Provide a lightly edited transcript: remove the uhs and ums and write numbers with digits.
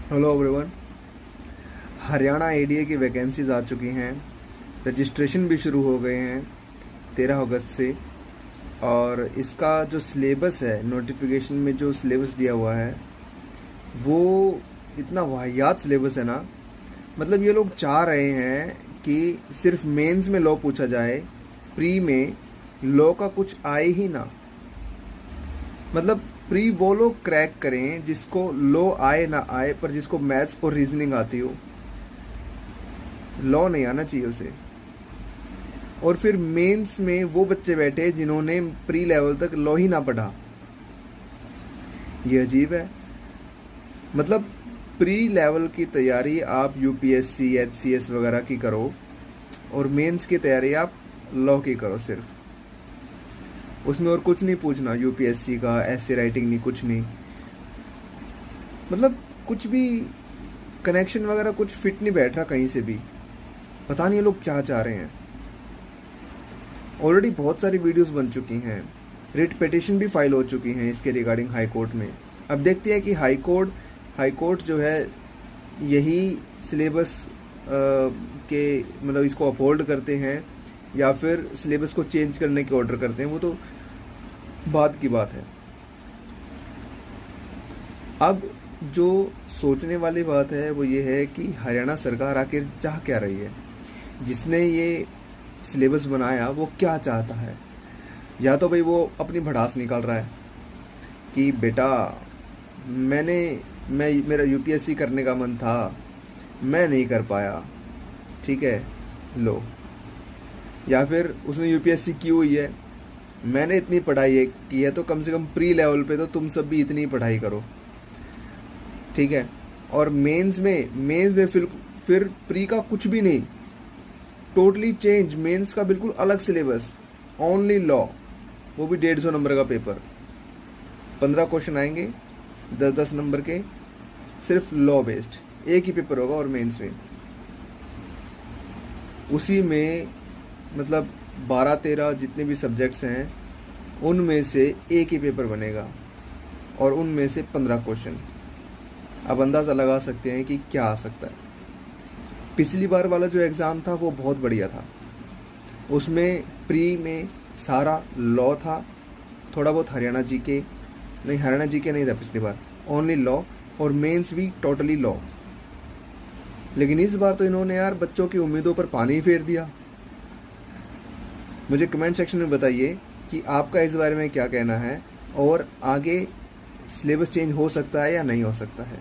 Hello everyone. Haryana ADA की vacancies आ चुकी हैं। रजिस्ट्रेशन भी शुरू हो गए हैं 13 अगस्त से। और इसका जो सिलेबस है, नोटिफिकेशन में जो सिलेबस दिया हुआ है वो इतना वाहियात सिलेबस है ना। मतलब ये लोग चाह रहे हैं कि सिर्फ मेंस में लॉ पूछा जाए, प्री में लॉ का कुछ आए ही ना। मतलब प्री वो लोग क्रैक करें जिसको लॉ आए ना आए, पर जिसको मैथ्स और रीजनिंग आती हो। लॉ नहीं आना चाहिए उसे। और फिर मेंस में वो बच्चे बैठे जिन्होंने प्री लेवल तक लॉ ही ना पढ़ा। ये अजीब है। मतलब प्री लेवल की तैयारी आप यूपीएससी एचसीएस वगैरह की करो, और मेंस की तैयारी आप लॉ की करो सिर्फ। उसमें और कुछ नहीं पूछना, यूपीएससी का ऐसे राइटिंग नहीं, कुछ नहीं। मतलब कुछ भी कनेक्शन वगैरह कुछ फिट नहीं बैठ रहा कहीं से भी। पता नहीं ये लोग क्या चाह रहे हैं। ऑलरेडी बहुत सारी वीडियोस बन चुकी हैं, रिट पिटीशन भी फाइल हो चुकी हैं इसके रिगार्डिंग हाई कोर्ट में। अब देखते हैं कि हाई कोर्ट जो है यही सिलेबस के मतलब इसको अपहोल्ड करते हैं या फिर सिलेबस को चेंज करने के ऑर्डर करते हैं। वो तो बाद की बात है। अब जो सोचने वाली बात है वो ये है कि हरियाणा सरकार आखिर चाह क्या रही है। जिसने ये सिलेबस बनाया वो क्या चाहता है। या तो भाई वो अपनी भड़ास निकाल रहा है कि बेटा मेरा यूपीएससी करने का मन था, मैं नहीं कर पाया, ठीक है लो। या फिर उसने यूपीएससी की हुई है, मैंने इतनी पढ़ाई की है तो कम से कम प्री लेवल पे तो तुम सब भी इतनी पढ़ाई करो, ठीक है। और मेंस में फिर प्री का कुछ भी नहीं, टोटली चेंज। मेंस का बिल्कुल अलग सिलेबस, ओनली लॉ, वो भी 150 नंबर का पेपर। 15 क्वेश्चन आएंगे 10-10 नंबर के, सिर्फ लॉ बेस्ड। एक ही पेपर होगा और मेंस में उसी में मतलब 12-13 जितने भी सब्जेक्ट्स हैं उनमें से एक ही पेपर बनेगा और उनमें से 15 क्वेश्चन। अब अंदाज़ा लगा सकते हैं कि क्या आ सकता है। पिछली बार वाला जो एग्ज़ाम था वो बहुत बढ़िया था। उसमें प्री में सारा लॉ था, थोड़ा बहुत हरियाणा जीके नहीं था पिछली बार, ओनली लॉ। और मेंस भी टोटली लॉ। लेकिन इस बार तो इन्होंने यार बच्चों की उम्मीदों पर पानी फेर दिया। मुझे कमेंट सेक्शन में बताइए कि आपका इस बारे में क्या कहना है, और आगे सिलेबस चेंज हो सकता है या नहीं हो सकता है।